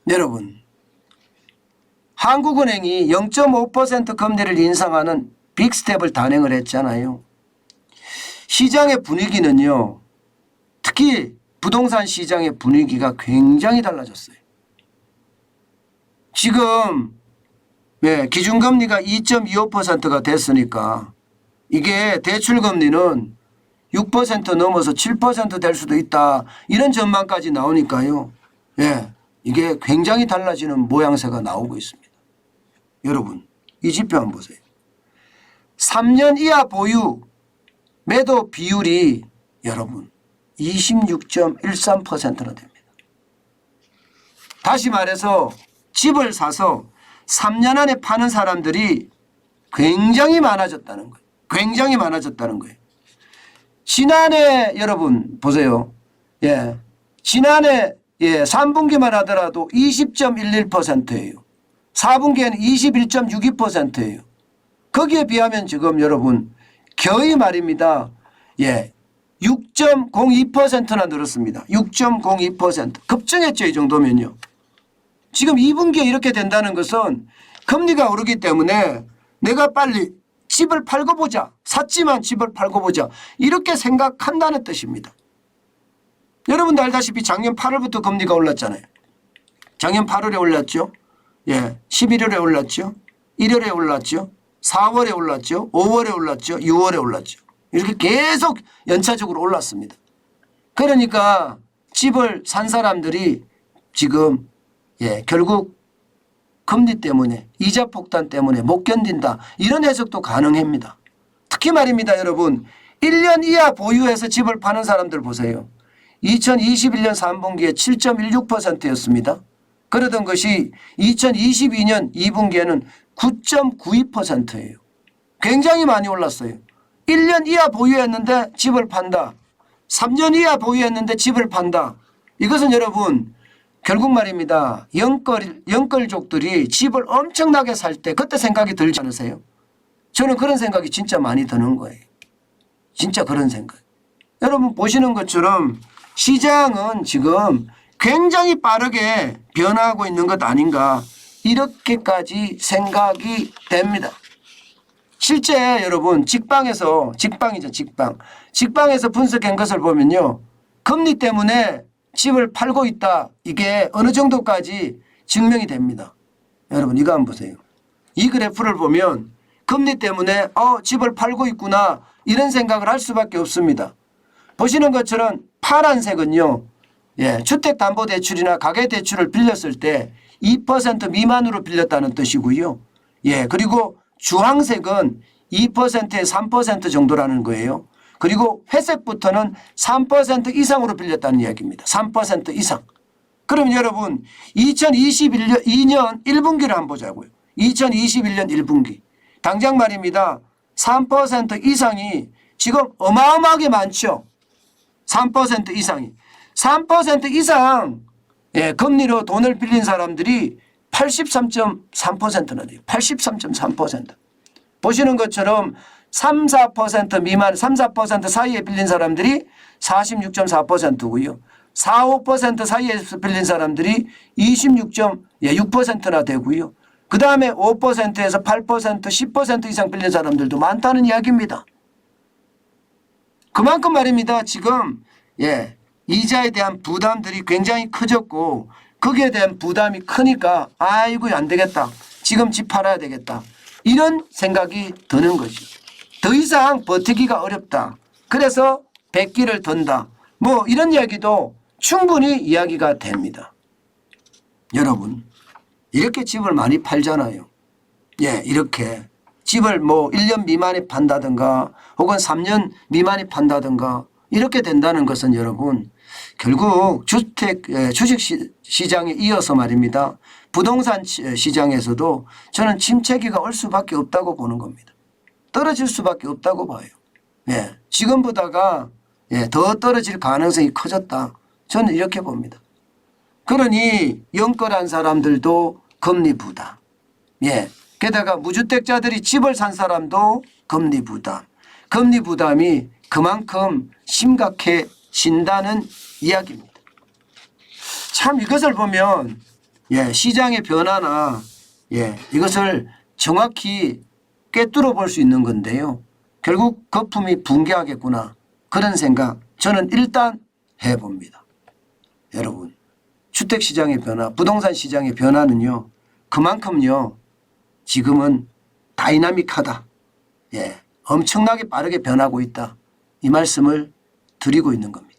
여러분, 한국은행이 0.5% 금리를 인상하는 빅스텝을 단행을 했잖아요. 시장의 분위기는요, 특히 부동산 시장의 분위기가 굉장히 달라졌어요. 지금 기준금리가 2.25%가 됐으니까 이게 대출금리는 6% 넘어서 7% 될 수도 있다. 이런 전망까지 나오니까요. 이게 굉장히 달라지는 모양새가 나오고 있습니다. 여러분, 이 지표 한번 보세요. 3년 이하 보유 매도 비율이 여러분 26.13%나 됩니다. 다시 말해서 집을 사서 3년 안에 파는 사람들이 굉장히 많아졌다는 거예요. 굉장히 많아졌다는 거예요. 지난해 여러분 보세요. 지난해 3분기만 하더라도 20.11%예요. 4분기에는 21.62%예요. 거기에 비하면 지금 여러분 거의 말입니다. 6.02%나 늘었습니다. 6.02%. 급증했죠. 이 정도면요. 지금 2분기에 이렇게 된다는 것은 금리가 오르기 때문에 내가 빨리 집을 팔고 보자. 샀지만 집을 팔고 보자. 이렇게 생각한다는 뜻입니다. 여러분도 알다시피 작년 8월부터 금리가 올랐잖아요. 작년 8월에 올랐죠. 11월에 올랐죠. 1월에 올랐죠. 4월에 올랐죠. 5월에 올랐죠. 6월에 올랐죠. 이렇게 계속 연차적으로 올랐습니다. 그러니까 집을 산 사람들이 지금 결국 금리 때문에 이자 폭탄 때문에 못 견딘다. 이런 해석도 가능합니다. 특히 말입니다. 여러분 1년 이하 보유해서 집을 파는 사람들 보세요. 2021년 3분기에 7.16%였습니다. 그러던 것이 2022년 2분기에는 9.92%예요. 굉장히 많이 올랐어요. 1년 이하 보유했는데 집을 판다. 3년 이하 보유했는데 집을 판다. 이것은 여러분 결국 말입니다. 영끌족들이 집을 엄청나게 살 때 그때 생각이 들지 않으세요? 저는 그런 생각이 진짜 많이 드는 거예요. 진짜 그런 생각. 여러분 보시는 것처럼 시장은 지금 굉장히 빠르게 변화하고 있는 것 아닌가 이렇게까지 생각이 됩니다. 실제 여러분 직방에서 분석한 것을 보면요. 금리 때문에 집을 팔고 있다. 이게 어느 정도까지 증명이 됩니다. 여러분 이거 한번 보세요. 이 그래프를 보면 금리 때문에 집을 팔고 있구나 이런 생각을 할 수밖에 없습니다. 보시는 것처럼 파란색은요. 주택담보대출이나 가계대출을 빌렸을 때 2% 미만으로 빌렸다는 뜻이고요. 그리고 주황색은 2%에 3% 정도라는 거예요. 그리고 회색부터는 3% 이상으로 빌렸다는 이야기입니다. 3% 이상. 그러면 여러분 2021년 1분기를 한번 보자고요. 2021년 1분기. 당장 말입니다. 3% 이상이 지금 어마어마하게 많죠. 3% 이상이. 3% 이상 금리로 돈을 빌린 사람들이 83.3%나 돼요. 83.3%. 보시는 것처럼 3, 4% 미만, 3, 4% 사이에 빌린 사람들이 46.4%고요. 4, 5% 사이에서 빌린 사람들이 26.6%나 되고요. 그 다음에 5%에서 8%, 10% 이상 빌린 사람들도 많다는 이야기입니다. 그만큼 말입니다. 지금 이자에 대한 부담들이 굉장히 커졌고 거기에 대한 부담이 크니까 아이고 안 되겠다. 지금 집 팔아야 되겠다. 이런 생각이 드는 거죠. 더 이상 버티기가 어렵다. 그래서 백기를 든다. 뭐 이런 이야기도 충분히 이야기가 됩니다. 여러분 이렇게 집을 많이 팔잖아요. 이렇게 집을 1년 미만에 판다든가 혹은 3년 미만에 판다든가 이렇게 된다는 것은 여러분 결국 주식시장에 이어서 말입니다. 부동산 시장에서도 저는 침체기가 올 수밖에 없다고 보는 겁니다. 떨어질 수밖에 없다고 봐요. 지금보다가 더 떨어질 가능성이 커졌다. 저는 이렇게 봅니다. 그러니 영끌한 사람들도 금리 부담. 게다가 무주택자들이 집을 산 사람도 금리 부담. 금리 부담이 그만큼 심각해진다는 이야기입니다. 참 이것을 보면 시장의 변화나 이것을 정확히 꿰뚫어 볼 수 있는 건데요. 결국 거품이 붕괴하겠구나 그런 생각 저는 일단 해봅니다. 여러분 주택시장의 변화 부동산 시장의 변화는요. 그만큼요. 지금은 다이나믹하다. 엄청나게 빠르게 변하고 있다. 이 말씀을 드리고 있는 겁니다.